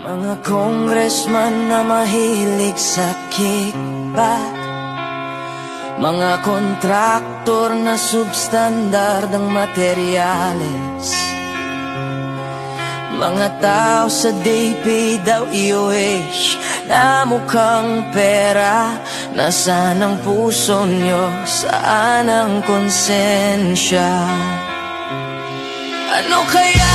Mga congressman na mahilig sa kickback, mga kontraktor na substandardang materyales, mga tao sa DPWH na mukhang pera. Nasaan ang puso nyo? Saan ang konsensya? Ano kaya